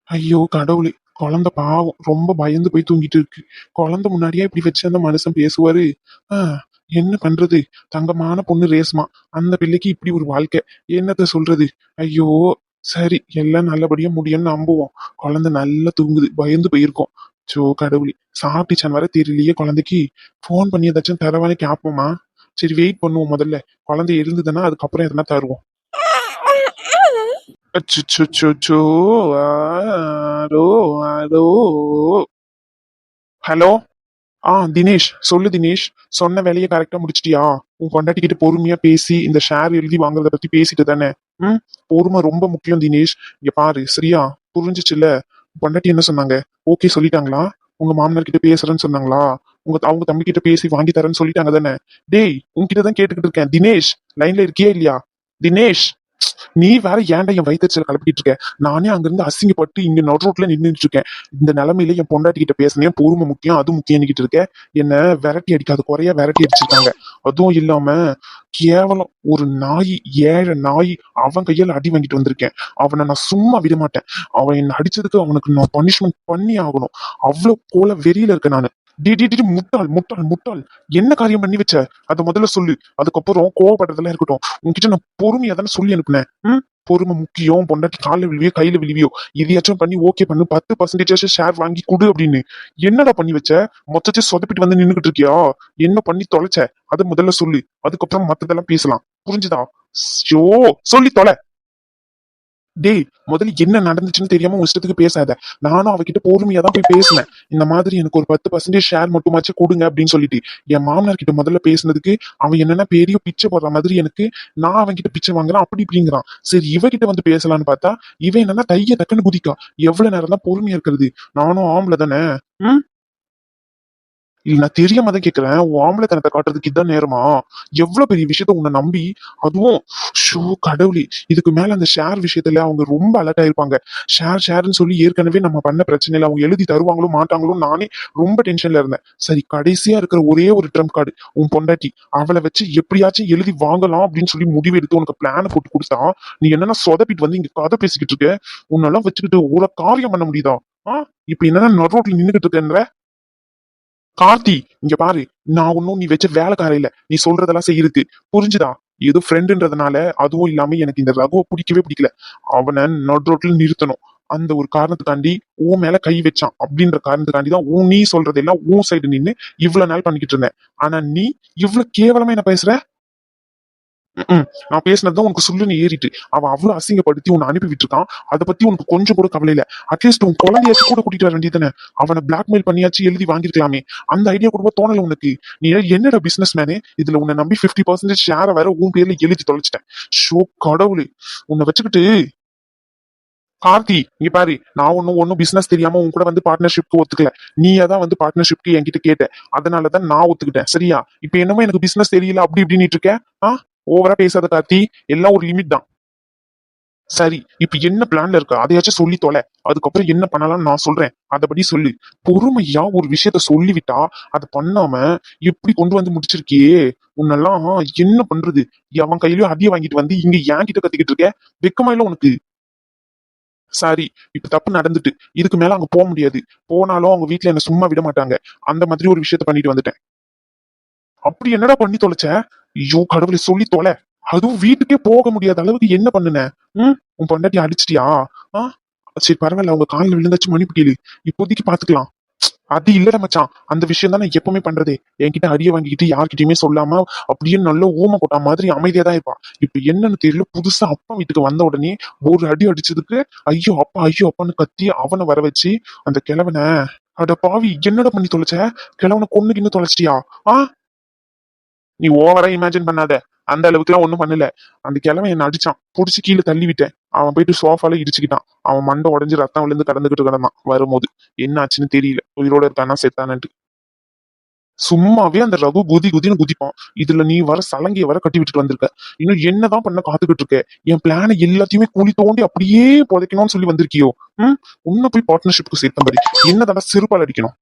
ஐயோ கடவுளே! குழந்தை பாவம் ரொம்ப பயந்து போய் தூங்கிட்டு இருக்கு. குழந்தை முன்னாடியே இப்படி வச்சு அந்த மனுஷன் பேசுவாரு? ஆ, என்ன பண்றது? தங்கமான பொண்ணு ரேஸ்மா. அந்த பிள்ளைக்கு இப்படி ஒரு வாழ்க்கை. என்னத்த சொல்றது? ஐயோ! சரி, எல்லாம் நல்லபடியா முடியும்னு நம்புவோம். குழந்தை நல்லா தூங்குது. பயந்து போயிருக்கோம். சோ கடவுளே! சாப்பிட்டுச்சான்னு வேற தெரியலையே குழந்தைக்கு. ஃபோன் பண்ணி ஏதாச்சும் தரவானே கேப்போமா? சரி, வெயிட் பண்ணுவோம் முதல்ல. குழந்தை எழுந்துதுன்னா அதுக்கப்புறம் எதனா தருவோம். அச்சச்சோ! ஆரோ ஆரோ. ஹலோ. தினேஷ், சொல்லு தினேஷ். சொன்ன வேலையை கரெக்டா முடிச்சிட்டியா? உன் பொண்டாட்டி கிட்ட பொறுமையா பேசி இந்த ஷேர் எழுதி வாங்குறத பத்தி பேசிட்டு தானே? ம். பொறுமை ரொம்ப முக்கியம் தினேஷ். இங்க பாரு, சரியா? புரிஞ்சுச்சுல்ல? உன் பொண்டாட்டி என்ன சொன்னாங்க? ஓகே சொல்லிட்டாங்களா? உங்க மாமனார் கிட்ட பேசுறேன்னு சொன்னாங்களா? அவங்க தம்பி கிட்ட பேசி வாங்கி தரேன்னு சொல்லிட்டாங்க தானே? டேய், உன்கிட்ட தான் கேட்டுக்கிட்டு இருக்கேன். தினேஷ், லைன்ல இருக்கியா இல்லையா? தினேஷ், நீ வேற ஏன்டா என் வயிற்றுல கலப்பிட்டு இருக்க? நானே அங்கிருந்து அசிங்கப்பட்டு இங்க நடு ரோட்ல நின்றுட்டு இருக்கேன். இந்த நிலைமையில என் பொண்டாட்டி கிட்ட பேசுனேன். பொறுமை முக்கியம், அது முக்கியம் இருக்க. என்ன விரட்டி அடிக்காத குறையா விரட்டி அடிச்சிருக்காங்க. அதுவும் இல்லாம கேவலம் ஒரு நாய், ஏழை நாய், அவன் கையால அடி வாங்கிட்டு வந்திருக்கேன். அவனை நான் சும்மா விட மாட்டேன். அவன் என்ன அடிச்சதுக்கு அவனுக்கு நான் பனிஷ்மெண்ட் பண்ணி ஆகணும். அவ்வளவு போல வெறியில இருக்க நானு. முட்டாள் முட்டாள் முட்டாள். என்ன காரியம் பண்ணி வச்ச? அத முதல்ல சொல்லு. அதுக்கப்புறம் கோவப்படுறதெல்லாம் இருக்கட்டும். உன்கிட்ட நான் பொறுமையா தானே சொல்லி அனுப்புனேன். பொறுமை முக்கியம். பொண்டாட்டி காலில் விழுவியோ கையில விழுவியோ இதையாச்சும் பண்ணி ஓகே பண்ணு, 10% ஷேர் வாங்கி கொடு அப்படின்னு. என்னடா பண்ணி வச்ச? மொத்தத்தை சொதப்பிட்டு வந்து நின்னுகிட்டு இருக்கியா? என்ன பண்ணி தொலைச்ச? அதை முதல்ல சொல்லு. அதுக்கப்புறம் மத்ததெல்லாம் பேசலாம். புரிஞ்சுதா? ஷோ, சொல்லி தொலை. டேய், முதல்ல என்ன நடந்துச்சுன்னு தெரியாம உன் இஷ்டத்துக்கு பேசாத. நானும் அவகிட்ட பொறுமையா தான் போய் பேசினேன். இந்த மாதிரி எனக்கு ஒரு 10% ஷேர் மட்டுமாச்சும் கொடுங்க அப்படின்னு சொல்லிட்டு. என் மாமனார் கிட்ட முதல்ல பேசினதுக்கு அவன் என்னன்னா பெரிய பிச்சை போடுற மாதிரி எனக்கு நான் அவன்கிட்ட பிச்சை வாங்குறான் அப்படி இப்படிங்கிறான். சரி, இவகிட்ட வந்து பேசலான்னு பார்த்தா இவன் என்னன்னா தைய டக்குன்னு குதிக்கா. எவ்வளவு நேரம் தான் பொறுமையா இருக்கிறது? நானும் ஆம்பளை தானே. ம். இல்ல, நான் தெரியாம தான் கேக்குறேன். உன் ஆம்பளைத்தனத்தை காட்டுறதுக்கு இதான் நேரமா? எவ்வளவு பெரிய விஷயத்த உன்னை நம்பி, அதுவும் ஷோ கடவுளே! இதுக்கு மேல அந்த ஷேர் விஷயத்துல அவங்க ரொம்ப அலர்ட் ஆயிருப்பாங்க. ஷேர்னு சொல்லி ஏற்கனவே நம்ம பண்ண பிரச்சனையில அவங்க எழுதி தருவாங்களோ மாட்டாங்களோ நானே ரொம்ப டென்ஷன்ல இருந்தேன். சரி, கடைசியா இருக்கிற ஒரே ஒரு ட்ரம்ப் கார்டு உன் பொண்டாட்டி. அவளை வச்சு எப்படியாச்சும் எழுதி வாங்கலாம் அப்படின்னு சொல்லி முடிவு எடுத்து உனக்கு பிளான் போட்டு கொடுத்தா, நீ என்னன்னா சொதப்பிட்டு வந்து இங்க கதை பேசிக்கிட்டு இருக்க. உன்னெல்லாம் வச்சுக்கிட்டு ஒரு காரியம் பண்ண முடியுதா? இப்ப என்னன்னா நடு ரோட்ல நின்னுகிட்டு இருக்கேன்ற. கார்த்தி, இங்க பாரு. நான் ஒன்னும் நீ வச்ச வேலைக்கார இல்ல. நீ சொல்றதெல்லாம் செய்யிருக்கு. புரிஞ்சுதா? ஏதோ ஃப்ரெண்டுன்றதுனால, அதுவும் இல்லாம எனக்கு இந்த ரகுவை பிடிக்கவே பிடிக்கல. அவனை நடு ரோட்ல நிறுத்தணும். அந்த ஒரு காரணத்துக்காண்டி உன் மேல கை வச்சான் அப்படின்ற காரணத்துக்காண்டி தான் நீ சொல்றதெல்லாம் உன் சைடு நின்னு இவ்வளவு நாள் பண்ணிக்கிட்டு இருந்தேன். ஆனா நீ இவ்வளவு கேவலமா என்ன பேசுற? நான் பேசினதுதான் உனக்கு சொல்லுன்னு ஏறிட்டு அவன் அவ்வளவு அசிங்கப்படுத்தி உன்னை அனுப்பி விட்டுருக்கான். அதை பத்தி உனக்கு கொஞ்சம் கூட கவலை இல்ல. அட்லீஸ்ட் உன் குழந்தையாச்சும் கூட கூட்டிட்டு வர வேண்டியதானே? அவனை பிளாக்மெயில் பண்ணியாச்சு எழுதி வாங்கிருக்கலாமே. அந்த ஐடியா கூட தோணல உனக்கு? நீ என்னடா பிசினஸ் மேனே? இதுல உன்னை நம்பி 50% ஷேரை வேற உன் பேர்ல எழுதி தொலைச்சிட்டேன். ஷோ கடவுளே! உன்னை வச்சுக்கிட்டு. கார்த்தி, இங்க பாரு. நான் ஒன்னும் பிசினஸ் தெரியாம உன் கூட வந்து பார்ட்னர்ஷிப்க்கு ஒத்துக்கல. நீயே தான் வந்து பார்ட்னர்ஷிப்க்கு என்கிட்ட கேட்ட. அதனாலதான் நான் ஒத்துக்கிட்டேன். சரியா? இப்ப என்னமோ எனக்கு பிசினஸ் தெரியல அப்படி இப்படின்னு இருக்க. ஓவரா பேசாத கார்த்தி. எல்லாம் ஒரு லிமிட் தான். சரி, இப்ப என்ன பிளான்ல இருக்க? அதையாச்சும் சொல்லி தொலை. அதுக்கப்புறம் என்ன பண்ணலாம்னு நான் சொல்றேன். அதபடி சொல்லு. பொறுமையா ஒரு விஷயத்த சொல்லிவிட்டா அதை பண்ணாம எப்படி கொண்டு வந்து முடிச்சிருக்கியே. உன்னெல்லாம் என்ன பண்றது? அவன் கையிலயும் அடிய வாங்கிட்டு வந்து இங்க ஏன் கிட்ட கத்திக்கிட்டு இருக்க? வெக்கமா இல்ல உனக்கு? சரி, இப்ப தப்பு நடந்துட்டு இதுக்கு மேல அங்க போக முடியாது. போனாலும் அவங்க வீட்டுல என்ன சும்மா விட மாட்டாங்க. அந்த மாதிரி ஒரு விஷயத்த பண்ணிட்டு வந்துட்டேன். அப்படி என்னடா பண்ணி தொலைச்ச? ஐயோ கடவுளை, சொல்லி தொலை. அதுவும் வீட்டுக்கே போக முடியாத அளவுக்கு என்ன பண்ணுன? உன் பொண்டாட்டி அடிச்சிட்டியா? ஆ சரி, பரவாயில்ல. அவங்க காலில் விழுந்தாச்சு மன்னிப்பு கேளு. இப்போதைக்கு பாத்துக்கலாம். அது இல்லடா மச்சான். அந்த விஷயம் தான் நான் எப்பவுமே பண்றதே. என்கிட்ட அடிய வாங்கிக்கிட்டு யார்கிட்டயுமே சொல்லாம அப்படியே நல்ல ஊமை போட்டா மாதிரி அமைதியா தான் இருப்பான். இப்ப என்னன்னு தெரியல, புதுசா அப்பா வீட்டுக்கு வந்த உடனே ஒரு அடி அடிச்சதுக்கு ஐயோ அப்பான்னு கத்தி அவனை வர வச்சு அந்த கிழவனை. அட பாவி, என்னடா பண்ணி தொலைச்ச? கிழவனை கொன்னுக்கு இன்னும் தொலைச்சிட்டியா? ஆ நீ ஓவரா இமேஜின் பண்ணாத. அந்த அளவுக்கு எல்லாம் ஒண்ணும் பண்ணல. அந்த கிழவன் என்ன அடிச்சான். புடிச்சு கீழே தள்ளி விட்டேன். அவன் போயிட்டு சோஃபால இடிச்சுக்கிட்டான். அவன் மண்டை உடைஞ்சு ரத்தம் விழுந்து கடந்துகிட்டு கிடந்தான். வரும்போது என்ன ஆச்சுன்னு தெரியல. உயிரோட இருக்கானா செத்தானன்ட்டு. சும்மாவே அந்த ரகு குதி குதின்னு குதிப்பான். இதுல நீ வர சலங்கைய வர கட்டி விட்டுட்டு வந்திருக்க. இன்னும் என்னதான் பண்ண காத்துக்கிட்டு இருக்க? என் பிளான எல்லாத்தையுமே குழி தோண்டி அப்படியே புதைக்கணும்னு சொல்லி வந்திருக்கியோ? உன்ன போய் பார்ட்னர்ஷிப்க்கு சேர்த்தபடி என்னதான் செருப்பால் அடிக்கணும்.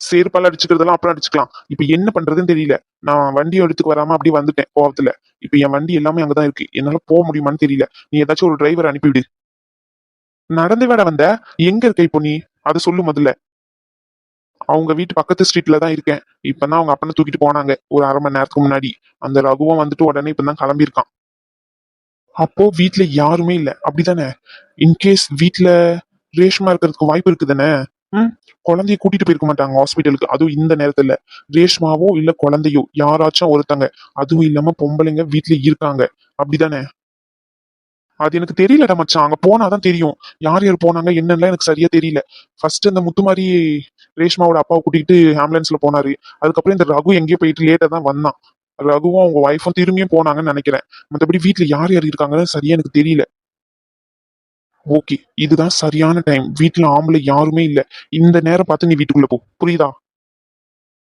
செருப்பால அடிச்சுக்கிறதெல்லாம் அப்புறம் அடிச்சுக்கலாம். இப்ப என்ன பண்றதுன்னு தெரியல. நான் வண்டி எடுத்துக்கு வராம அப்படியே வந்துட்டேன் கோவத்துல. இப்ப என் வண்டி எல்லாமே அங்கதான் இருக்கு. என்னால போக முடியுமான்னு தெரியல. நீ ஏதாச்சும் ஒரு டிரைவர் அனுப்பிவிடு. நடந்து வேட வந்த? எங்க இருக்க இப்போ நீ? அதை சொல்லு முதல்ல. அவங்க வீட்டு பக்கத்து ஸ்ட்ரீட்ல தான் இருக்கேன். இப்பதான் அவங்க அப்பனை தூக்கிட்டு போனாங்க ஒரு 1/2 மணி நேரத்துக்கு முன்னாடி. அந்த ரகுவும் வந்துட்டு உடனே இப்பதான் கிளம்பியிருக்கான். அப்போ வீட்ல யாருமே இல்ல அப்படிதானே? இன்கேஸ் வீட்ல ரேஷ்மா இருக்கிறதுக்கு வாய்ப்பு இருக்குதானே? ம். குழந்தைய கூட்டிட்டு போயிருக்க மாட்டாங்க ஹாஸ்பிட்டலுக்கு, அதுவும் இந்த நேரத்துல. ரேஷ்மாவோ இல்ல குழந்தையோ யாராச்சும் ஒருத்தங்க, அதுவும் இல்லாம பொம்பளைங்க வீட்ல இருக்காங்க அப்படிதானே? அது எனக்கு தெரியலடா மச்சான். அங்க போனாதான் தெரியும். யார் யார் போனாங்க என்னன்னு எனக்கு சரியா தெரியல. ஃபர்ஸ்ட் இந்த முத்துமாரி ரேஷ்மாவோட அப்பாவை கூட்டிட்டு ஆம்புலன்ஸ்ல போனாரு. அதுக்கப்புறம் இந்த ரகு எங்கேயோ போயிட்டு லேட்டா தான் வந்தான். ரகுவும் அவங்க ஒய்ஃபும் திரும்பியும் போனாங்கன்னு நினைக்கிறேன். மத்தபடி வீட்ல யார் யார் இருக்காங்கன்னு சரியா எனக்கு தெரியல. ஓகே, இதுதான் சரியான டைம். வீட்ல ஆம்பளை யாருமே இல்ல. இந்த நேரம் பார்த்து நீ வீட்டுக்குள்ள போ. புரியுதா?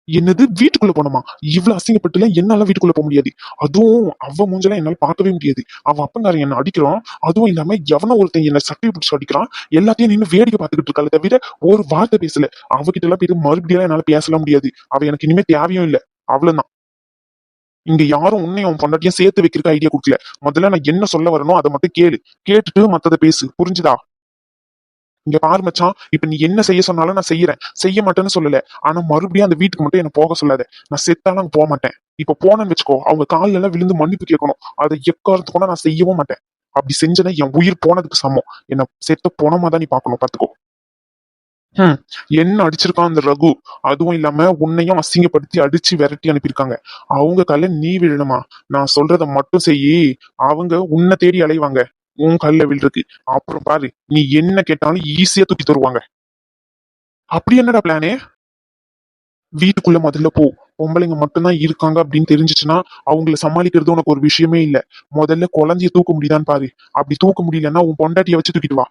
என்னது வீட்டுக்குள்ள போனோமா? இவ்வளவு அசிங்கப்பட்டுல என்னால வீட்டுக்குள்ள போக முடியாது. அதுவும் அவ மூஞ்செல்லாம் என்னால பார்க்கவே முடியாது. அவ அப்பங்காரன் என்ன அடிக்கிறான். அதுவும் இல்லாம எவனோ ஒருத்தன் என்ன சட்டையை பிடிச்சு அடிக்கிறான். எல்லாத்தையும் நின்னு வேடிக்கை பார்த்துக்கிட்டு இருக்காளே தவிர ஒரு வார்த்தை பேசல. அவகிட்ட எல்லாம் போயிட்டு மறுபடியும் என்னால பேசலாம் முடியாது. அவ எனக்கு இனிமே தேவையும் இல்ல. அவ்வளவுதான். இங்க யாரும் உன்னையும் உன் பொண்டாட்டியும் சேர்த்து வைக்கிறதுக்கு ஐடியா கொடுக்கல. முதல்ல நான் என்ன சொல்ல வரணும் அதை மட்டும் கேளு. கேட்டுட்டு மத்தத பேசு. புரிஞ்சுதா? இங்க பாரு மச்சான், இப்ப நீ என்ன செய்ய சொன்னாலும் நான் செய்யறேன். செய்ய மாட்டேன்னு சொல்லல. ஆனா மறுபடியும் அந்த வீட்டுக்கு மட்டும் என்ன போக சொல்லாத. நான் செத்தாலும் அங்க போக மாட்டேன். இப்ப போனேன்னு வச்சுக்கோ, அவங்க கால்ல எல்லாம் விழுந்து மன்னிப்பு கேட்கணும். அதை எக்காரத்து கூட நான் செய்யவும் மாட்டேன். அப்படி செஞ்சேன்னா என் உயிர் போனதுக்கு சமம். என்ன செத்த போனமா தான் நீ பாக்கணும், பாத்துக்கோ. ஹம். என்ன அடிச்சிருக்கான் அந்த ரகு. அதுவும் இல்லாம உன்னையும் அசிங்கப்படுத்தி அடிச்சு விரட்டி அனுப்பியிருக்காங்க. அவங்க கல்ல நீ விழணுமா? நான் சொல்றத மட்டும் செய்யி. அவங்க உன்னை தேடி அலைவாங்க. உன் கல்ல விழுறதுக்கு. அப்புறம் பாரு, நீ என்ன கேட்டாலும் ஈஸியா தூக்கி தருவாங்க. அப்படி என்னடா பிளானே? வீட்டுக்குள்ள முதல்ல போ. பொம்பளைங்க மட்டும்தான் இருக்காங்க அப்படின்னு தெரிஞ்சுச்சுன்னா அவங்கள சமாளிக்கிறது உனக்கு ஒரு விஷயமே இல்ல. முதல்ல குழந்தைய தூக்க முடியுதான்னு பாரு. அப்படி தூக்க முடியலன்னா உன் பொண்டாட்டிய வச்சு தூக்கிட்டு வா.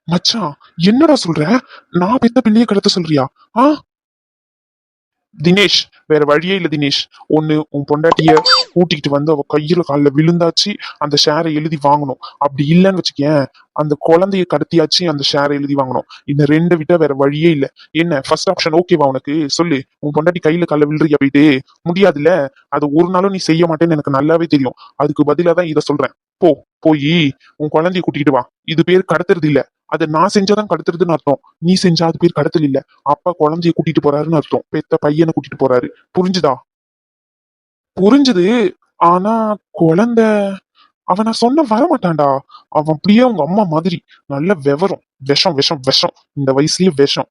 மச்சான், என்னடா சொல்ற? நான் பெத்த பிள்ளைய கடத்த சொல்றியா? ஆ? தினேஷ், வேற வழியே இல்ல தினேஷ். ஒண்ணு உன் பொண்டாட்டிய கூட்டிக்கிட்டு வந்து அவ கையில கால்ல விழுந்தாச்சு அந்த ஷேரை எழுதி வாங்கணும். அப்படி இல்லைன்னு வச்சுக்கேன், அந்த குழந்தைய கடத்தியாச்சு அந்த ஷேரை எழுதி வாங்கணும். இந்த ரெண்டை விட்டா வேற வழியே இல்ல. என்ன ஃபர்ஸ்ட் ஆப்ஷன் ஓகேவா உனக்கு? சொல்லு. உன் பொண்டாட்டி கையில கால்ல விழுறியா போயிட்டு? முடியாதுல்ல. அது ஒரு நாளும் நீ செய்ய மாட்டேன்னு எனக்கு நல்லாவே தெரியும். அதுக்கு பதிலா தான் இத சொல்றேன். போ. போய் உன் குழந்தைய கூட்டிக்கிட்டு வா. இது பேர் கடத்துறது இல்ல. அதை நான் செஞ்சாதான் கடத்துறதுன்னு அர்த்தம். நீ செஞ்சா அது பேர் கடத்தல் இல்ல. அப்பா குழந்தைய கூட்டிட்டு போறாருன்னு அர்த்தம். பெத்த பையனை கூட்டிட்டு போறாரு. புரிஞ்சுதா? புரிஞ்சுது. ஆனா குழந்தை, அவன் நான் சொன்ன வரமாட்டான்டா. அவன் அப்படியே அவங்க அம்மா மாதிரி. நல்ல விவரம். விஷம் விஷம் விஷம். இந்த வயசுலயே விஷம்.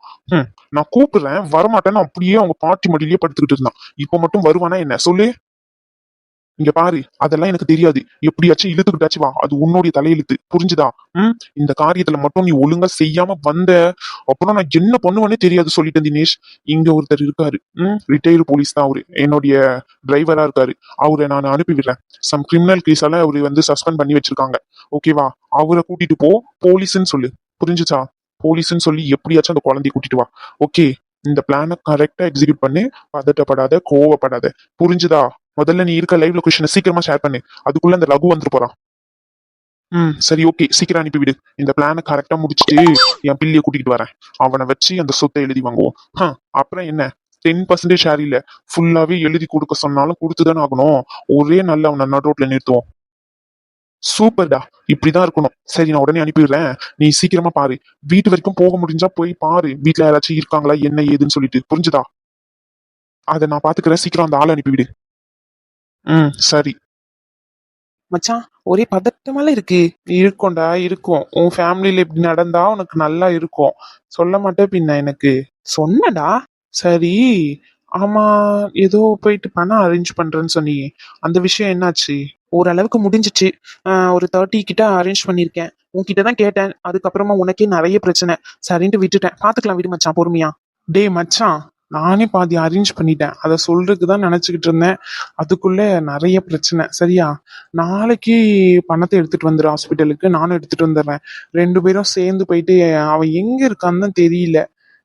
நான் கூப்பிடுறேன் வரமாட்டேன்னு அப்படியே அவங்க பாட்டி மடியிலேயே படுத்துக்கிட்டு இருந்தான். இப்ப மட்டும் வருவானா என்ன சொல்லு? இங்க பாரு, அதெல்லாம் எனக்கு தெரியாது. எப்படியாச்சும் இழுத்துக்கிட்டாச்சு வா. அது உன்னுடைய தலையெழுத்து. புரிஞ்சுதா? இந்த காரியத்துல மட்டும் நீ ஒழுங்கா செய்யாம வந்த அப்புறம் நான் என்ன பண்ணுவேன்னே தெரியாது சொல்லிட்டேன் தினேஷ். இங்க ஒருத்தர் இருக்காரு. ரிட்டையர்டு போலீஸ் தான் அவரு. என்னுடைய டிரைவரா இருக்காரு. அவரை நான் அனுப்பி விடுறேன். சம் கிரிமினல் கேஸால அவரு வந்து சஸ்பெண்ட் பண்ணி வச்சிருக்காங்க. ஓகேவா? அவரை கூட்டிட்டு போ. போலீஸ்ன்னு சொல்லு. புரிஞ்சுச்சா? போலீஸ்ன்னு சொல்லி எப்படியாச்சும் அந்த குழந்தைய கூட்டிட்டு வா. ஓகே. இந்த பிளான கரெக்டா எக்ஸிக்யூட் பண்ணு. பதட்டப்படாத, கோவப்படாத. புரிஞ்சுதா? முதல்ல நீ இருக்க லைவ் லொகேஷனை சீக்கிரமா ஷேர் பண்ணு. அதுக்குள்ள இந்த ரகு வந்துட்டு போறான். சரி ஓகே, சீக்கிரம் அனுப்பிவிடு. இந்த பிளான கரெக்டா முடிச்சுட்டு என் பிள்ளைய கூட்டிட்டு வரேன். அவனை வச்சு அந்த சொத்தை எழுதி வாங்குவோம். அப்புறம் என்ன? 10% ஷேர் இல்ல, ஃபுல்லாவே எழுதி கொடுக்க சொன்னாலும் கொடுத்துதானே ஆகணும். ஒரே நாள்ல அவனை நடு ரோட்ல நிறுத்துவோம். சூப்பர்டா. இப்படிதான் இருக்கணும். சரி, நான் உடனே அனுப்பிடுறேன். நீ சீக்கிரமா பாரு. வீட்டு வரைக்கும் போக முடிஞ்சா போய் பாரு. வீட்டுல யாராச்சும் இருக்காங்களா என்ன ஏதுன்னு சொல்லிட்டு. புரிஞ்சுதா? அதை நான் பாத்துக்கிறேன். சீக்கிரம் அந்த ஆளை அனுப்பிவிடு. சரி. மச்சான், ஒரே பதட்டமால இருக்கு. இருக்கும்டா, இருக்கும். உன் ஃபேமிலில இப்படி நடந்தா உனக்கு நல்லா இருக்கும். சொல்ல மாட்டே பின்ன எனக்கு. சொன்னடா. சரி. ஆமா, ஏதோ போயிட்டு பணம் அரேஞ்ச் பண்றேன்னு சொன்னியே, அந்த விஷயம் என்னாச்சு? ஓரளவுக்கு முடிஞ்சிச்சு. ஒரு 30 கிட்ட அரேஞ்ச் பண்ணிருக்கேன். உன்கிட்ட தான் கேட்டேன். அதுக்கப்புறமா உனக்கே நிறைய பிரச்சனை. சரின்ட்டு விட்டுட்டேன். பாத்துக்கலாம், விடு மச்சான், பொறுமையா. டேய் மச்சான், நானே பாதி அரேஞ்ச் பண்ணிட்டேன். அதை சொல்றதுக்கு தான் நினைச்சுக்கிட்டு இருந்தேன். அதுக்குள்ள நிறைய பிரச்சனை. சரியா? நாளைக்கு பணத்தை எடுத்துட்டு வந்துரு ஹாஸ்பிட்டலுக்கு. நானும் எடுத்துட்டு வந்துடுறேன். 2 பேரும் சேர்ந்து போயிட்டு அவன் எங்க இருக்கான்னு தான் தெரியல.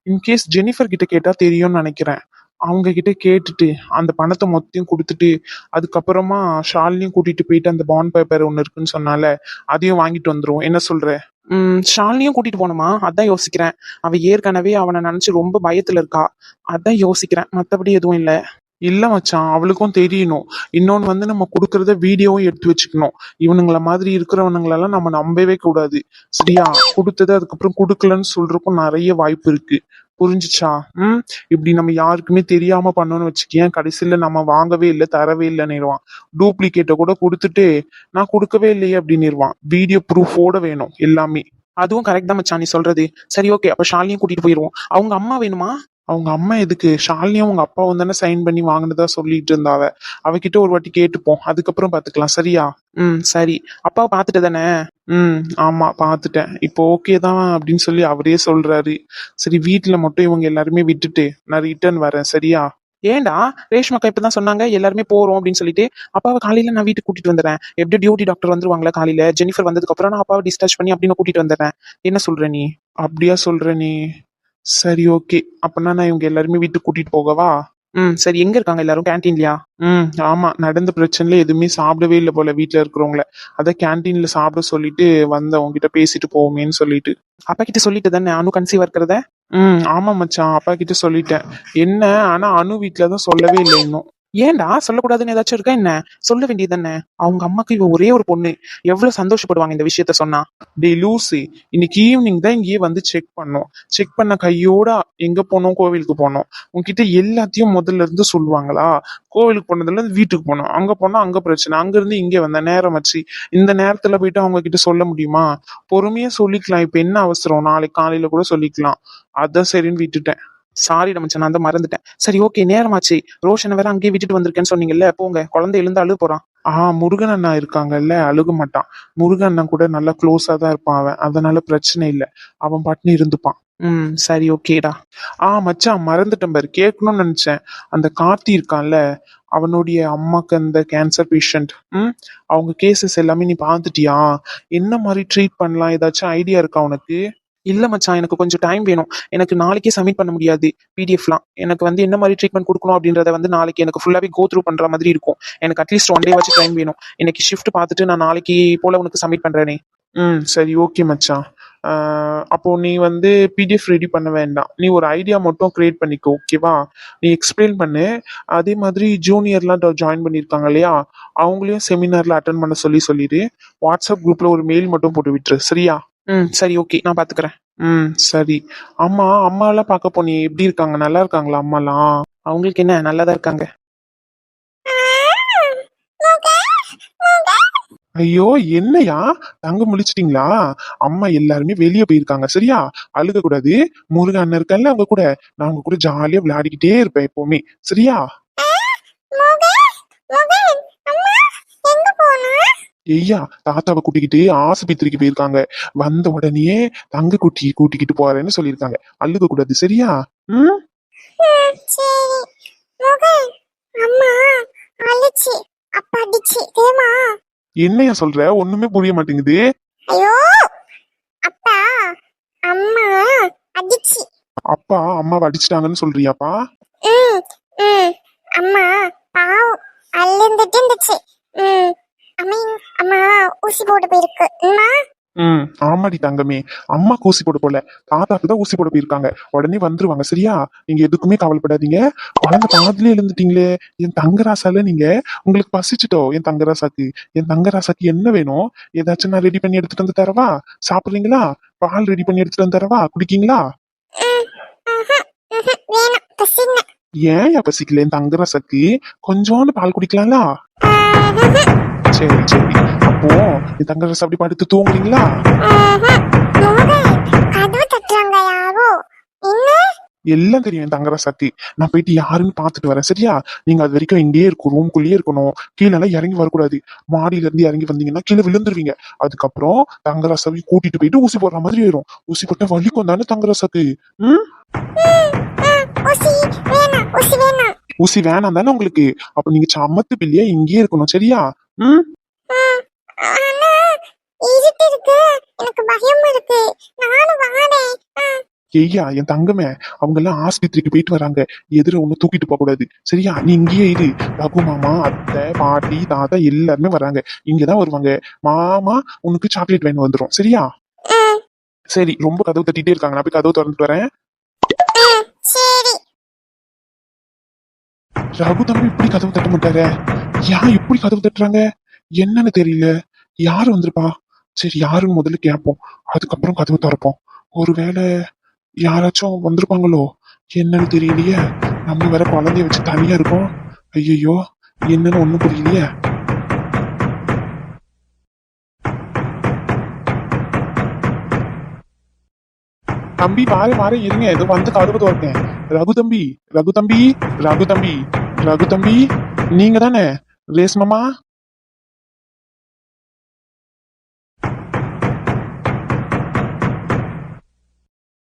இன்கேஸ் ஜெனிஃபர் கிட்ட கேட்டா தெரியும்னு நினைக்கிறேன். அவங்க கிட்ட கேட்டுட்டு அந்த பணத்தை மொத்தத்தையும் கொடுத்துட்டு அதுக்கப்புறமா ஷாலினியும் கூட்டிட்டு போயிட்டு அந்த பாண்ட் பேப்பர் ஒன்று இருக்குன்னு சொன்னால அதையும் வாங்கிட்டு வந்துருவோம். என்ன சொல்ற? ஷாலினியும் கூட்டிட்டு போகணுமா? அதான் யோசிக்கிறேன். அவ ஏற்கனவே அவனை நினைச்சு ரொம்ப பயத்துல இருக்கா. அதான் யோசிக்கிறேன், மத்தபடி எதுவும் இல்ல. இல்ல மச்சான், அவளுக்கும் தெரியணும். இன்னொன்னு வந்து நம்ம கொடுக்கறத வீடியோவும் எடுத்து வச்சுக்கணும். இவனுங்கள மாதிரி இருக்கிறவனுங்களெல்லாம் நம்ம நம்பவே கூடாது. சரியா? கொடுத்தது அதுக்கப்புறம் கொடுக்கலன்னு சொல்றதுக்கும் நிறைய வாய்ப்பு இருக்கு. புரிஞ்சுச்சா? இப்படி நம்ம யாருக்குமே தெரியாம பண்ணோம்னு வச்சுக்கேன், கடைசியில நம்ம வாங்கவே இல்லை தரவே இல்லைன்னுருவான். டூப்ளிகேட்டை கூட கொடுத்துட்டு நான் கொடுக்கவே இல்லையே அப்படின்னுருவான். வீடியோ ப்ரூஃபோட வேணும் எல்லாமே. அதுவும் கரெக்ட் தான் மச்சான் நீ சொல்றது. சரி, ஓகே, அப்ப ஷாலினியும் கூட்டிட்டு போயிருவோம். அவங்க அம்மா வேணுமா? அவங்க அம்மா எதுக்கு? ஷாலினியும் அவங்க அப்பாவும் தானே சைன் பண்ணி வாங்கினதா சொல்லிட்டு இருந்தாவ. அவகிட்ட ஒரு வாட்டி கேட்டுப்போம், அதுக்கப்புறம் பாத்துக்கலாம். சரியா? சரி. அப்பாவை பார்த்துட்டு தானே? ஆமா பாத்துட்டேன். இப்போ ஓகே தான் அப்படின்னு சொல்லி அவரே சொல்றாரு. சரி, வீட்டுல மட்டும் இவங்க எல்லாருமே விட்டுட்டு நான் ரிட்டர்ன் வரேன். சரியா? ஏன்டா, ரேஷ்மாக்கா இப்பதான் சொன்னாங்க எல்லாருமே போறோம் அப்படின்னு சொல்லிட்டு. அப்பாவை காலையில நான் வீட்டுக்கு கூட்டிட்டு வந்துடுறேன். எப்படி டியூட்டி டாக்டர் வந்துருவாங்களா காலையில, ஜெனிஃபர் வந்ததுக்கு அப்புறம் நான் அப்பாவை டிஸ்சார்ஜ் பண்ணி அப்படின்னு கூட்டிட்டு வந்துடுறேன். என்ன சொல்ற நீ? அப்படியா சொல்ற நீ? சரி, ஓகே. அப்பனா நான் இவங்க எல்லாருமே வீட்டுக்கு கூட்டிட்டு போகவா? சரி. எங்க இருக்காங்க எல்லாரும்? கேன்டீன்லயா? ஆமா, நடந்த பிரச்சனைல எதுவுமே சாப்பிடவே இல்லை போல வீட்டுல இருக்கிறவங்கள. அதான் கேன்டீன்ல சாப்பிட சொல்லிட்டு வந்தேன், உங்ககிட்ட பேசிட்டு போவோமேன்னு சொல்லிட்டு. அப்பா கிட்ட சொல்லிட்டு தானே அனு கன்சீவ் இருக்கிறத? ஆமா மச்சான், அப்பா கிட்ட சொல்லிட்டேன். என்ன, ஆனா அனு வீட்டுலதான் சொல்லவே இல்லை இன்னும். ஏன்டா சொல்லக்கூடாதுன்னு ஏதாச்சும் இருக்கா என்ன? சொல்ல வேண்டியது தானே. அவங்க அம்மாக்கு இவ ஒரே ஒரு பொண்ணு, எவ்வளவு சந்தோஷப்படுவாங்க இந்த விஷயத்த சொன்னா. டே லூசி, இன்னைக்கு ஈவினிங் தான் இங்கேயே வந்து செக் பண்ணோம். செக் பண்ண கையோட எங்க போனோம்? கோவிலுக்கு போனோம். உன்கிட்ட எல்லாத்தையும் முதல்ல இருந்து சொல்லுவாங்களா? கோவிலுக்கு போனதுல இருந்து வீட்டுக்கு போனோம், அங்க போனோம் அங்க பிரச்சனை, அங்க இருந்து இங்க வந்த நேரம் வச்சு இந்த நேரத்துல போயிட்டு அவங்க கிட்ட சொல்ல முடியுமா? பொறுமையா சொல்லிக்கலாம். இப்ப என்ன அவசரம்? நாளைக்கு காலையில கூட சொல்லிக்கலாம். அதான் சரின்னு விட்டுட்டேன். சாரி மச்சான், நான் தான் மறந்துட்டேன். சரி, ஓகே, நேரமாச்சு. ரோஷனை வேற அங்கேயே விட்டுட்டு வந்திருக்கேன்னு சொன்னீங்கல்ல, போங்க. குழந்தை எழுந்து அழுது போறான். முருகன் அண்ணா இருக்காங்கல்ல, அழுக மாட்டான். முருகன் அண்ணன் கூட நல்லா க்ளோஸா தான் இருப்பான் அவன், அதனால பிரச்சனை இல்லை. அவன் பாட்டுன்னு இருந்துப்பான். சரி, ஓகேடா. மச்சான், மறந்துட்டேன் பாரு, கேட்கணும்னு நினைச்சேன். அந்த கார்த்தி இருக்கான்ல, அவனுடைய அம்மாக்கு அந்த கேன்சர் பேஷண்ட், அவங்க கேசஸ் எல்லாமே நீ பார்த்துட்டியா? என்ன மாதிரி ட்ரீட் பண்ணலாம், ஏதாச்சும் ஐடியா இருக்கா உனக்கு? இல்ல மச்சான், எனக்கு கொஞ்சம் டைம் வேணும். எனக்கு நாளைக்கே சப்மிட் பண்ண முடியாது பிடிஎஃப்லாம். எனக்கு வந்து என்ன மாதிரி ட்ரீட்மெண்ட் கொடுக்கணும் அப்படின்றத வந்து நாளைக்கு எனக்கு ஃபுல்லாவே கோ த்ரூ பண்ற மாதிரி இருக்கும். எனக்கு அட்லீஸ்ட் 1 டே வச்சு டைம் வேணும். இன்னைக்கு ஷிஃப்ட் பார்த்துட்டு நான் நாளைக்கு போல உனக்கு சப்மிட் பண்றேனே. சரி, ஓகே மச்சான். அப்போ நீ வந்து பிடிஎஃப் ரெடி பண்ண வேண்டாம், நீ ஒரு ஐடியா மட்டும் கிரியேட் பண்ணிக்கோ, ஓகேவா? நீ எக்ஸ்பிளைன் பண்ணு. அதே மாதிரி ஜூனியர்லாம் ஜாயின் பண்ணியிருக்காங்க இல்லையா, அவங்களையும் செமினார்ல அட்டன் பண்ண சொல்லிடு. வாட்ஸ்அப் குரூப்ல ஒரு மெயில் மட்டும் போட்டு விட்டுரு. சரியா? சரி, ஓகே, நான் பாத்துக்கிறேன். சரி. அம்மா எல்லாம் பார்க்க போனீ, எப்படி இருக்காங்க? நல்லா இருக்காங்களா அம்மாலாம்? அவங்களுக்கு என்ன, நல்லாதான் இருக்காங்க. ஐயோ, என்னையா தங்க முழிச்சிட்டீங்களா? அம்மா எல்லாருமே வெளியே போயிருக்காங்க. சரியா? அழுக கூடாது. முருகன் அண்ணன் இருக்கல, அவங்க கூட நான் அவங்க கூட ஜாலியா விளையாடிக்கிட்டே இருப்பேன் எப்பவுமே. சரியா? ஐயா, தாத்தாவை கூட்டிக்கிட்டு ஆஸ்பத்திரிக்கு போயிருக்காங்க. வந்த உடனே தங்க குட்டி கூட்டிக்கிட்டு போறேன்னு சொல்லியிருக்காங்க. அழுக கூடாது. சரியா? என்னையா சொல்ற? ஒண்ணுமே புரிய மாட்டேங்குது. ஐயோ, அப்பா அம்மா அடிச்சி. அப்பா அம்மாவை அடிச்சிட்டாங்கன்னு சொல்றியாப்பா? அம்மா பாவம் அழுந்துட்டு இருந்துச்சு. அம்மா ஊசி போட்டு போயிருக்கு. ஆமாடி தங்கமே, அம்மா ஊசி போட போல, தாத்தாக்கு தான் ஊசி போட போயிருக்காங்க. உடனே வந்துருவாங்க. சரியா? நீங்க எதுக்குமே கவலைப்படாதீங்க. குழந்தை பாதிலே எழுந்துட்டீங்களே என் தங்கராசால. நீங்க உங்களுக்கு பசிச்சுட்டோ என் தங்கராசாக்கு? என் தங்கராசாக்கு என்ன வேணும்? ஏதாச்சும் நான் ரெடி பண்ணி எடுத்துட்டு வந்து தரவா? சாப்பிடுறீங்களா? பால் ரெடி பண்ணி எடுத்துட்டு வந்து தரவா? குடிக்கீங்களா? ஏன் பசிக்கல என் தங்கராசாக்கு? கொஞ்சோண்டு பால் குடிக்கலாம்ல? சரி சரி, அப்போ என் தங்கராசா அப்படி படுத்து தூங்குறீங்களா? எல்லாம் தெரியும் என் தங்கராசாக்கு. நான் போயிட்டு யாருன்னு பாத்துட்டு வரேன். சரியா? நீங்க அது வரைக்கும் இங்கேயே இருக்கும், ரூம்குள்ளேயே இருக்கணும். கீழே எல்லாம் இறங்கி வரக்கூடாது. மாடியில இருந்து இறங்கி வந்தீங்கன்னா கீழே விழுந்துருவீங்க. அதுக்கப்புறம் தங்கராசாவையும் கூட்டிட்டு போயிட்டு ஊசி போடுற மாதிரி வரும். ஊசி போட்டா வலிக்கும் தானே தங்கராசாக்கு? ஊசி வேணாம் தானே உங்களுக்கு? அப்ப நீங்க சமத்து பிள்ளையா இங்கேயே இருக்கணும். சரியா? ஐயா, என் தங்கமே, அவங்க எல்லாம் ஆஸ்பத்திரிக்கு போயிட்டு வராங்க. எதிர ஒண்ணு தூக்கிட்டு போக கூடாது. சரியா? நீ இங்கேயே இரு. ரகு மாமா, அத்தை, பாட்டி, தாத்தா எல்லாருமே வராங்க. இங்கதான் வருவாங்க. மாமா உனக்கு சாக்லேட் வேணும் வந்துரும். சரியா? சரி ரொம்ப கதவு தட்டிட்டே இருக்காங்க, நான் போய் கதவு திறந்துட்டு வரேன். சரி. ரகு தம்பி இப்படி கதவு தட்ட மாட்டாரே, ஏன் இப்படி கதவு தட்டுறாங்க என்னன்னு தெரியல. யாரு வந்திருப்பா? சரி யாருன்னு முதல்ல கேட்போம், அதுக்கப்புறம் கதவு திறப்போம். ஒருவேளை யாராச்சும் வந்திருப்பாங்களோ என்னன்னு தெரியலையே. நம்ம வேற குழந்தைய வச்சு தனியா இருக்கோம். ஐயோ என்னன்னு ஒண்ணும் புரியலையே. தம்பி வார வார இருங்க, ஏதோ வந்து கதவு திறக்கேன். ரகு தம்பி, ரகு தம்பி, ரகு தம்பி, ரகு தம்பி, நீங்க தானே ரேஸ்மாமா?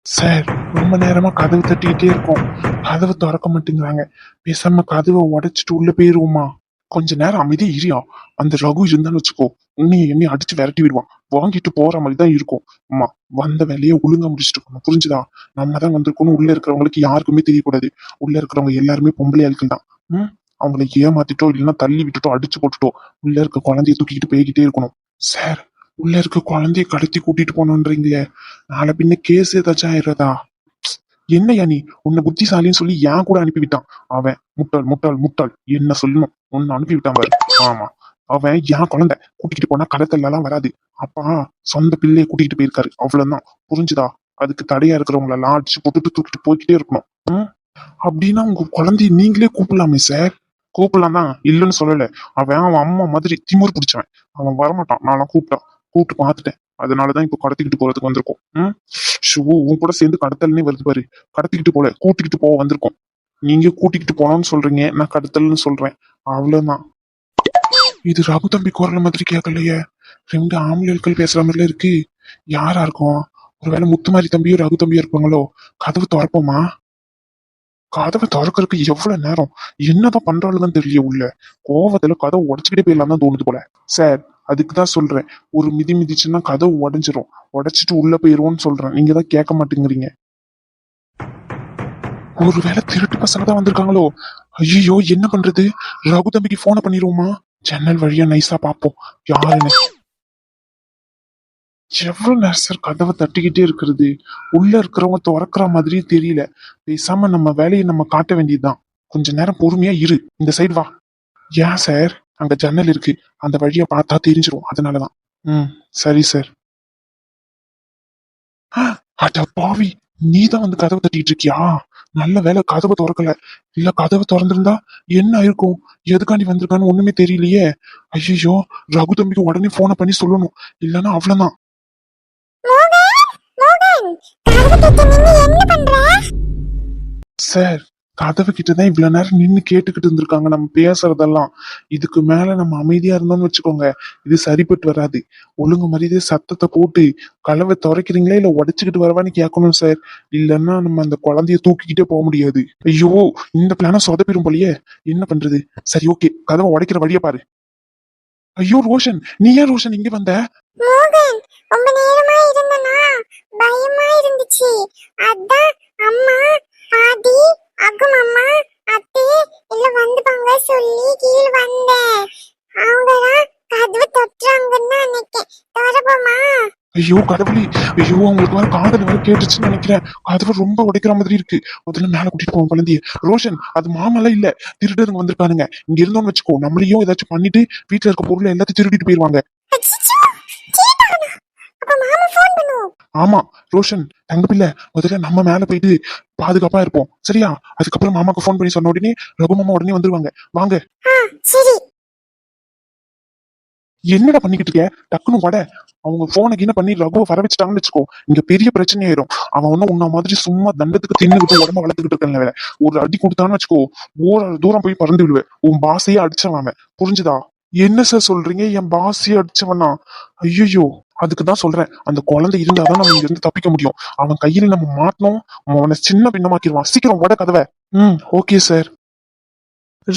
சார் ரொம்ப நேரமா கதவு தட்டிக்கிட்டே இருக்கோம், கதவு திறக்க மாட்டேங்கிறாங்க. பேசாம கதவை உடைச்சிட்டு உள்ள போயிருவோமா? கொஞ்ச நேரம் அமைதியா இரியா. அந்த ரகு இருந்தான்னு வச்சுக்கோ, உன்னைய என்னைய அடிச்சு விரட்டி விடுவான். வாங்கிட்டு போற மாதிரி தான் இருக்கும். அம்மா வந்த வேலையை ஒழுங்கா முடிச்சுட்டு இருக்கணும், புரிஞ்சுதா? நம்ம தான் வந்திருக்கணும், உள்ள இருக்கிறவங்களுக்கு யாருக்குமே தெரியக்கூடாது. உள்ள இருக்கிறவங்க எல்லாருமே பொம்பளை ஆட்கள் தான். அவங்கள ஏமாத்திட்டோ இல்லைன்னா தள்ளி விட்டுட்டோ அடிச்சு போட்டுட்டோ உள்ள இருக்க குழந்தைய தூக்கிட்டு போய்கிட்டே இருக்கணும். சார் உள்ள இருக்க குழந்தைய கடத்தி கூட்டிட்டு போனோன்றீங்களே, நாளை பின்ன கேஸ் ஏதாச்சும் ஆயிடுறதா? என்னையா நீ உன்னை புத்திசாலின்னு சொல்லி ஏன் கூட அனுப்பிவிட்டான் அவன். முட்டாள் முட்டாள் முட்டாள், என்ன சொல்லணும், உன்னை அனுப்பிவிட்டான் பாரு. ஆமா, அவன் ஏன் குழந்தை கூட்டிகிட்டு போனா கடத்தலாம் வராது. அப்பா சொந்த பிள்ளைய கூட்டிகிட்டு போயிருக்காரு, அவ்வளவுதான். புரிஞ்சுதா? அதுக்கு தடையா இருக்கிறவங்கள எல்லாம் அடிச்சு போட்டுட்டு தூக்கிட்டு போய்கிட்டே இருக்கணும். அப்படின்னா உங்க குழந்தைய நீங்களே கூப்பிடலாமே சார். கூப்பிடலாம் தான், இல்லைன்னு சொல்லல. அவன் அம்மா மாதிரி திமிரு பிடிச்சவன், அவன் வரமாட்டான். நான் கூப்பிட்டு பார்த்துட்டேன். அதனாலதான் இப்ப கடத்திக்கிட்டு போறதுக்கு வந்திருக்கோம். ஷூ உன் கூட சேர்ந்து கடத்தல்னே வருது பாரு. கடத்திக்கிட்டு போல, கூட்டிக்கிட்டு போக வந்திருக்கோம். நீங்க கூட்டிக்கிட்டு போனோம்னு சொல்றீங்க, நான் கடத்தல்னு சொல்றேன், அவ்வளவுதான். இது ரகு தம்பி குரல் மாதிரி கேட்கலையே, ரெண்டு ஆம்பளைகள் பேசுற மாதிரில இருக்கு. யாரா இருக்கும்? ஒருவேளை முத்துமாரி தம்பியும் ரகு தம்பியும் இருப்பாங்களோ? கதவு திறப்போமா? கதவை திறக்கிறதுக்கு எவ்வளவு நேரம், என்னதான் பண்றாளுன்னு தெரியல. உள்ள கோவத்துல கதவை உடச்சுக்கிட்டே போயிடலாம் தான் தோணுது போல. சார் அதுக்குதான் சொல்றேன், ஒரு மிதி மிதிச்சுன்னா கதவு உடஞ்சிரும், உடைச்சிட்டு உள்ள போயிருவோம்னு சொல்றேன். நீங்க தான் கேட்க மாட்டேங்கிறீங்க. ஒருவேளை திருட்டு பசங்க தான் வந்திருக்காங்களோ? ஐயோ என்ன பண்றது? ரகு தம்பிக்கு போனை பண்ணிடுவோமா? ஜன்னல் வழியா நைஸா பாப்போம் யாருன்னு. எவ்வளவு நேரம் சார் கதவை தட்டிக்கிட்டே இருக்கிறது? உள்ள இருக்கிறவங்க திறக்கிற மாதிரியே தெரியல. பேசாம நம்ம வேலையை நம்ம காட்ட வேண்டியதுதான். கொஞ்ச நேரம் பொறுமையா இரு, இந்த சைடு வா. ஏன் சார்? அங்க ஜன்னல் இருக்கு, அந்த வழியா பார்த்தா தெரிஞ்சிரும், அதனாலதான். சரி சார். அட பாவி, நீதான் வந்து கதவை தட்டிட்டு இருக்கியா? நல்ல வேலை கதவை திறக்கல, இல்ல கதவை திறந்திருந்தா என்ன ஆயிருக்கும்? எதுக்காண்டி வந்திருக்கான்னு ஒண்ணுமே தெரியலையே. ஐயோ ரகு தம்பிக்கு உடனே போனை பண்ணி சொல்லணும், இல்லன்னா அவ்வளவுதான். சார் கதவு கிட்டதான் இவ்வளவு நேரம் நின்னு கேட்டுக்கிட்டு இருந்திருக்காங்க நம்ம பேசுறதெல்லாம். இதுக்கு மேல நம்ம அமைதியா இருந்தோம்னு வச்சுக்கோங்க, இது சரிப்பட்டு வராது. ஒழுங்கு மரியாதை சத்தத்தை போட்டு கதவை திறக்கிறீங்களா இல்ல உடைச்சுக்கிட்டு வரவான்னு கேட்கணும் சார். இல்லன்னா நம்ம அந்த குழந்தைய தூக்கிக்கிட்டே போக முடியாது. ஐயோ இந்த பிளான சொதப்பிடும் போலயே, என்ன பண்றது? சரி ஓகே, கதவை உடைக்கிற வழிய பாரு. ஐயோ ரோஷன், நீ ஏன் ரோஷன் இங்க வந்த? ரொம்ப நேரமா இருந்தனா பயமா இருந்துச்சு, அதான் அம்மா ஆதி அகம் அம்மா அத்தை எல்லாம் வந்துப்பாங்க சொல்லி கீழ் வந்தேன். அவங்கதான் கதவு தொட்டுறாங்கன்னு நினைக்கேன், தொடப்போமா? ஐயோ கடவுளே, ஐயோ அவங்களுக்கு வேற காதல் வேற கேட்டுச்சுன்னு நினைக்கிறேன். கதவை ரொம்ப உடைக்கிற மாதிரி இருக்கு. முதல்ல மேல கூட்டிட்டு போவோம் குழந்தைய. ரோஷன் அது மாமெல்லாம் இல்ல, திருடருங்க வந்திருக்கானுங்க. இங்க இருந்தோம்னு வச்சுக்கோ, நம்மளையும் ஏதாச்சும் பண்ணிட்டு வீட்டுல இருக்க பொருளை எல்லாத்தையும் திருடிட்டு போயிருவாங்க. ஆமா ரோஷன் தங்க பிள்ளை, முதல்ல நம்ம மேல போயிட்டு பாதுகாப்பா இருப்போம், சரியா? அதுக்கப்புறம் மாமாக்கு போன் பண்ணி சொன்ன உடனே ரகு மாமா உடனே வந்துருவாங்க. வாங்க. என்னடா பண்ணிக்கிட்டு இருக்க? டக்குனு வட. அவங்க போனுக்கு என்ன பண்ணி ரகுவை வர வச்சுட்டாங்கன்னு வச்சுக்கோ, இங்க பெரிய பிரச்சனை ஆயிரும். அவன் ஒன்னும் உன்ன மாதிரி சும்மா தண்டத்துக்கு தின்னுக்கிட்டு உடம்ப வளர்த்துக்கிட்டு இருக்கல. ஒரு அடி கொடுத்தான்னு வச்சுக்கோ, தூரம் போய் பறந்து விடுவேன். உன் பாசையே அடிச்சவன், புரிஞ்சுதா? என்ன சார் சொல்றீங்க? என் பாசையே அடிச்சவனா? ஐயோ அதுக்குதான் சொல்றேன், அந்த குழந்தை இருந்தாதான் நம்ம இங்க இருந்து தப்பிக்க முடியும். அவன் கையில நம்ம மாட்டணும், அவனை சின்ன பின்னமாக்கிடுவான். சீக்கிரம் வட கதவை. Okay sir.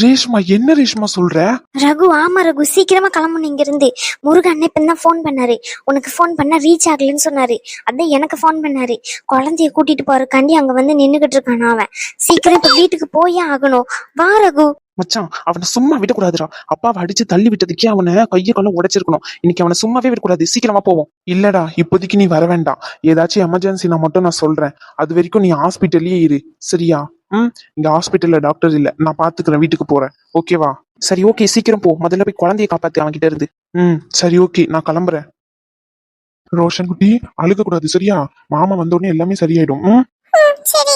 ரேஷ்மா என்ன ரேஷ்மா சொல்ற? ரகு, ஆமா ரகு, சீக்கிரமா கிளம்பணும் இங்க இருந்து. முருகன் அண்ணன் இப்ப தான் ஃபோன் பண்ணாரு. உனக்கு ஃபோன் பண்ணா ரீச் ஆகலன்னு சொன்னாரு. அதான் எனக்கு ஃபோன் பண்ணாரு. குழந்தைய கூட்டிட்டு போறக்காண்டி அங்க வந்து நின்னுகிட்டு இருக்கான் அவன். சீக்கிரம் இப்ப வீட்டுக்கு போயே ஆகணும். வா ரகு. மச்சான், அவனை சும்மா விடக்கூடாதுடா. அப்பாவை அடிச்சு தள்ளி விட்டதுக்கே அவனை கையை கால உடைச்சிருக்கணும். இன்னைக்கு அவனை சும்மாவே விடக்கூடாது. சீக்கிரமா போவோம். இல்லடா இப்போதைக்கு நீ வர வேண்டாம். ஏதாச்சும் எமர்ஜென்சினா மட்டும் நான் சொல்றேன். அது வரைக்கும் நீ ஹாஸ்பிட்டல்லயே இரு, சரியா? இங்க ஹாஸ்பிட்டல்ல டாக்டர் இல்ல, நான் பாத்துக்கிறேன். வீட்டுக்கு போறேன், ஓகேவா? சரி, ஓகே, சீக்கிரம் போ. முதல்ல போய் குழந்தைய காப்பாத்து அவன்கிட்ட இருந்து. சரி ஓகே, நான் கிளம்புறேன். ரோஷன் குட்டி, அழுக கூடாது, சரியா? மாமா வந்த உடனே எல்லாமே சரியாயிடும். சரி.